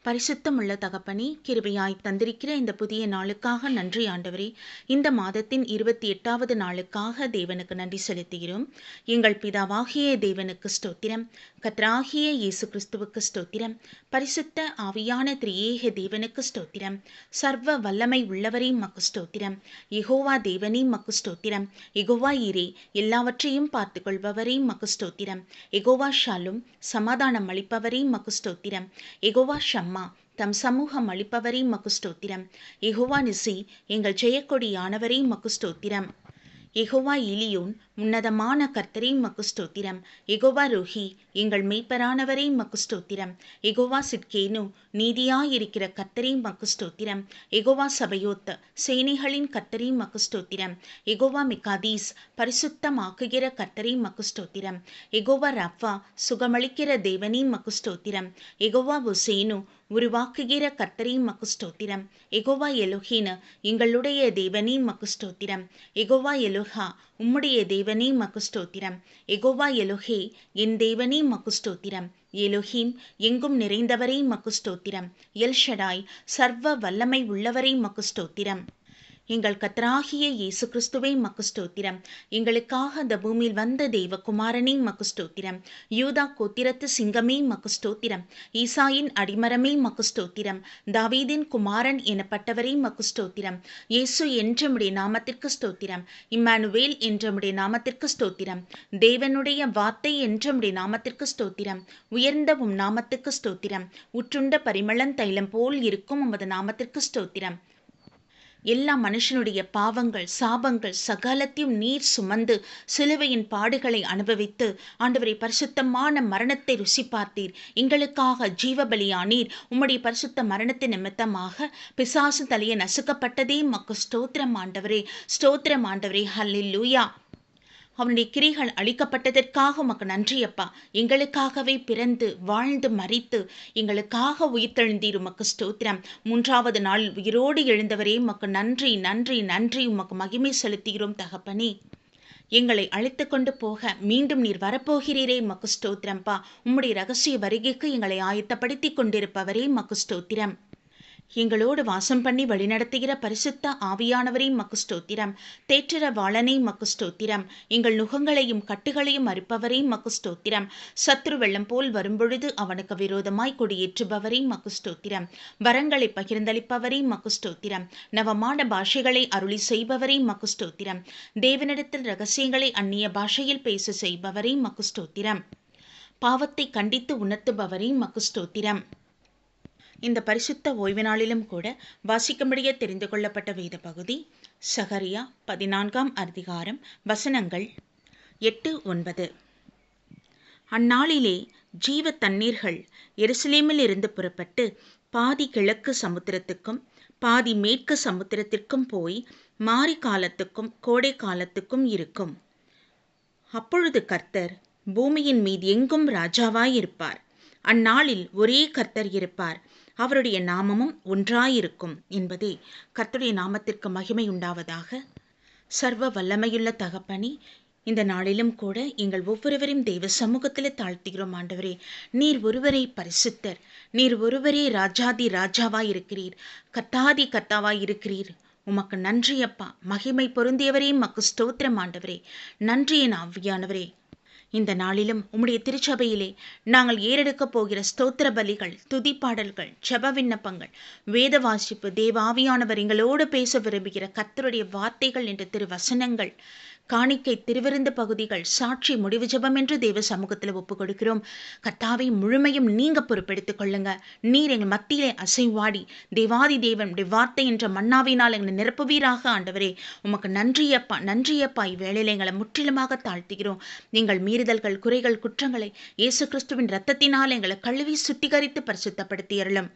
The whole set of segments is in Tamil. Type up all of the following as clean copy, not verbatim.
பரிசுத்தமுள்ள தகப்பனே, கிருபையாய் தந்திருக்கிற இந்த புதிய நாளுக்காக நன்றி ஆண்டவரே. இந்த மாதத்தின் 28வது நாளுக்காக தேவனுக்கு நன்றி செலுத்துகிறோம். எங்கள் பிதாவாகிய தேவனுக்கு ஸ்தோத்திரம். கர்த்தராகிய இயேசு கிறிஸ்துவுக்கு ஸ்தோத்திரம். பரிசுத்த ஆவியான திரியேக தேவனுக்கு ஸ்தோத்திரம். சர்வ வல்லமை உள்ளவரே மக்கு ஸ்தோத்திரம். யெகோவா தேவனே மக்கு ஸ்தோத்திரம். யெகோவா ஈரே, எல்லாவற்றையும் பார்த்து கொள்பவரே மக்கு ஸ்தோத்திரம். யெகோவா ஷாலும், சமாதானம் அளிப்பவரே மக்கு ஸ்தோத்திரம். யெகோவா ஷம்மா, தம் சமூகம் அளிப்பவரே மக்கு ஸ்தோத்திரம். யெகோவா நிசி, எங்கள் ஜெயக்கொடியானவரே மக்கு ஸ்தோத்திரம். யெகோவா எலியோன், உன்னதமான கர்த்தரே மக்கு ஸ்தோத்திரம். யெகோவா ரோஹி, எங்கள் மேய்ப்பரானவரே மக்கு ஸ்தோத்திரம். யெகோவா சிட்கேனு, நீதியாயிருக்கிற கர்த்தரே மக்கு ஸ்தோத்திரம். யெகோவா சபையோத், சேனைகளின் கர்த்தரே மக்கு ஸ்தோத்திரம். யெகோவா மிகாதீஸ், பரிசுத்தமாக்குகிற கர்த்தரே மக்கு ஸ்தோத்திரம். யெகோவா ரப்பா, சுகமளிக்கிற தேவனே மக்கு ஸ்தோத்திரம். யெகோவா ஒசேனு, உருவாக்குகிற கர்த்தரே மக்கு ஸ்தோத்திரம். யெகோவா எலோஹின், எங்களுடைய தேவனே மக்கு ஸ்தோத்திரம். யெகோவா எலோஹா, உம்முடைய தேவனே மக்கு ஸ்தோத்திரம். யெகோவா எலோஹே, என் தேவனே மக்கு ஸ்தோத்திரம். எலோஹிம், எங்கும் நிறைந்தவரே மக்கு ஸ்தோத்திரம். எல் ஷடாய், சர்வ வல்லமை உள்ளவரே மக்கு ஸ்தோத்திரம். எங்கள் கர்த்தராகிய இயேசு கிறிஸ்துவே மக்கு ஸ்தோத்திரம். எங்களுக்காக இந்த பூமியில் வந்த தெய்வகுமாரனே மக்கு ஸ்தோத்திரம். யூதா கோத்திரத்து சிங்கமே மக்கு ஸ்தோத்திரம். ஈசாயின் அடிமரமே மக்கு ஸ்தோத்திரம். தாவீதின் குமாரன் எனப்பட்டவரே மக்கு ஸ்தோத்திரம். இயேசு என்றுமுடைய நாமத்திற்கு ஸ்தோத்திரம். இம்மானுவேல் என்றுமுடைய நாமத்திற்கு ஸ்தோத்திரம். தேவனுடைய வார்த்தை என்றுமுடைய நாமத்திற்கு ஸ்தோத்திரம். உயர்ந்த உம் நாமத்துக்கு ஸ்தோத்திரம். உற்றுண்ட பரிமளம் தைலம் போல் இருக்கும் உமது நாமத்திற்கு ஸ்தோத்திரம். எல்லா மனுஷனுடைய பாவங்கள், சாபங்கள் சகலத்தையும் நீர் சுமந்து சிலுவையின் பாடுகளை அனுபவித்து ஆண்டவரை பரிசுத்தமான மரணத்தை ருசி பார்த்தீர். எங்களுக்காக ஜீவபலியானீர். உம்முடைய பரிசுத்த மரணத்தின் நிமித்தமாக பிசாசு தலையை நசுக்கப்பட்டதே மக்கு ஸ்தோத்திரம் ஆண்டவரே. ஸ்தோத்திரம் ஆண்டவரே. ஹல்லேலூயா. அவனுடைய கிரிகள் அளிக்கப்பட்டதற்காக உமக்கு நன்றியப்பா. எங்களுக்காகவே பிறந்து வாழ்ந்து மரித்து எங்களுக்காக உயிர்த்தெழுந்தீர். உமக்கு ஸ்தோத்திரம். 3வது நாளில் உயிரோடு எழுந்தவரே உமக்கு நன்றி நன்றி நன்றி. உமக்கு மகிமை செலுத்துகிறோம் தகப்பனே. எங்களை அழைத்து கொண்டு போக மீண்டும் நீர் வரப்போகிறீரே மக்கு ஸ்தோத்திரம்பா. உம்முடைய ரகசிய வருகைக்கு எங்களை ஆயத்தப்படுத்தி கொண்டிருப்பவரே மக்கு ஸ்தோத்திரம். எங்களோடு வாசம் பண்ணி வழிநடத்துகிற பரிசுத்த ஆவியானவரே மக்கு ஸ்தோத்திரம். தேற்றர வாளனே மக்கு ஸ்தோத்திரம். எங்கள் நுகங்களையும் கட்டுகளையும் அறுப்பவரே மக்கு ஸ்தோத்திரம். சத்ரு வெள்ளம் போல் வரும்பொழுது அவனுக்கு விரோதமாய் கொடியேற்றுபவரே மக்கு ஸ்தோத்திரம். வரங்களை பகிர்ந்தளிப்பவரே மக்கு ஸ்தோத்திரம். நவமான பாஷைகளை அருளி செய்பவரே மக்கு ஸ்தோத்திரம். தேவனிடத்தில் ரகசியங்களை அந்நிய பாஷையில் பேச செய்பவரே மக்கு ஸ்தோத்திரம். பாவத்தை கண்டித்து உணர்த்துபவரே மக்கு ஸ்தோத்திரம். இந்த பரிசுத்த ஓய்வு நாளிலும் கூட வாசிக்கும்படியே தெரிந்து கொள்ளப்பட்ட வேத பகுதி சகரியா 14ஆம் அதிகாரம் வசனங்கள் 8-9. அந்நாளிலே ஜீவ தண்ணீர்கள் எருசலேமில் இருந்து புறப்பட்டு பாதி கிழக்கு சமுத்திரத்துக்கும் பாதி மேற்கு சமுத்திரத்திற்கும் போய் மாரி காலத்துக்கும் கோடை காலத்துக்கும் இருக்கும். அப்பொழுது கர்த்தர் பூமியின் மீது எங்கும் ராஜாவாயிருப்பார். அந்நாளில் ஒரே கர்த்தர் இருப்பார். அவருடைய நாமமும் ஒன்றாயிருக்கும் என்பதே. கர்த்தருடைய நாமத்திற்கு மகிமை உண்டாவதாக. சர்வ வல்லமையுள்ள தகப்பனே, இந்த நாளிலும் கூட எங்கள் ஒவ்வொருவரையும் தெய்வ சமூகத்தில் தாழ்த்துகிறோம் ஆண்டவரே. நீர் ஒருவரே பரிசுத்தர். நீர் ஒருவரே ராஜாதி ராஜாவாய் இருக்கிறீர். கர்த்தாதி கர்த்தாவாய் இருக்கிறீர். உமக்கு நன்றியப்பா. மகிமை பொருந்தியவரே மக்கு ஸ்தோத்திரம் ஆண்டவரே. நன்றியின் ஆவியானவரே. இந்த நாளிலும் உம்முடைய திருச்சபையிலே நாங்கள் ஏறெடுக்கப் போகிற ஸ்தோத்திர பலிகள், துதிப்பாடல்கள், ஜெப விண்ணப்பங்கள், வேத வாசிப்பு, தேவாவியானவர் எங்களோடு பேச விரும்புகிற கர்த்தருடைய வார்த்தைகள் என்ற திருவசனங்கள், காணிக்கை, திருவிருந்து பகுதிகள், சாட்சி, முடிவு ஜெபம் என்று தேவ சமூகத்தில் ஒப்புக் கொடுக்கிறோம். கர்த்தாவை முழுமையும் நீங்க பொறுப்பெடுத்துக் கொள்ளுங்க. நீர் எங்கள் மத்தியிலே அசைவாடி தேவாதி தேவன் வார்த்தை என்ற மன்னாவினால் எங்களை நிரப்புவீராக ஆண்டவரே. உமக்கு நன்றியப்பா நன்றியப்பா. இவ்வேளையில எங்களை முற்றிலுமாக தாழ்த்துகிறோம். நீங்கள் மீறுதல்கள், குறைகள், குற்றங்களை இயேசு கிறிஸ்துவின் இரத்தத்தினால் எங்களை கழுவி சுத்திகரித்து பரிசுத்தப்படுத்தி அருளும்.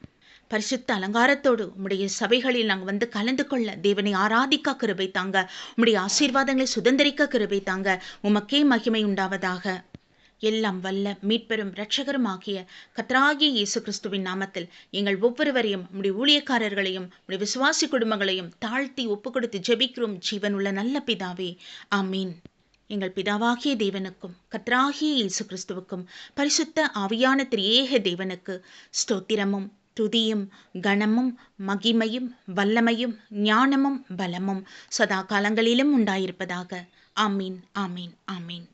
பரிசுத்த அலங்காரத்தோடு உம்முடைய சபைகளில் நாங்கள் வந்து கலந்து கொள்ள தேவனை ஆராதிக்க கிருபை தாங்க. உம்முடைய ஆசீர்வாதங்களை சுதந்திரிக்க கிருபை தாங்க. உமக்கே மகிமை உண்டாவதாக. எல்லாம் வல்ல மீட்பெரும் இரட்சகரும் ஆகிய கர்த்தராகிய இயேசு கிறிஸ்துவின் நாமத்தில் எங்கள் ஒவ்வொருவரையும் உம்முடைய ஊழியக்காரர்களையும் உம்முடைய விசுவாசி குடும்பங்களையும் தாழ்த்தி ஒப்புக் கொடுத்து ஜெபிக்கிறோம் ஜீவனுள்ள நல்ல பிதாவே. ஆமீன். எங்கள் பிதாவாகிய தேவனுக்கும் கர்த்தராகிய இயேசு கிறிஸ்துவுக்கும் பரிசுத்த ஆவியான திரியேக தேவனுக்கு ஸ்தோத்திரமும் துதியும் கனமும் மகிமையும் வல்லமையும் ஞானமும் பலமும் சதா காலங்களிலும் உண்டாயிருப்பதாக. ஆமீன், ஆமீன், ஆமீன்.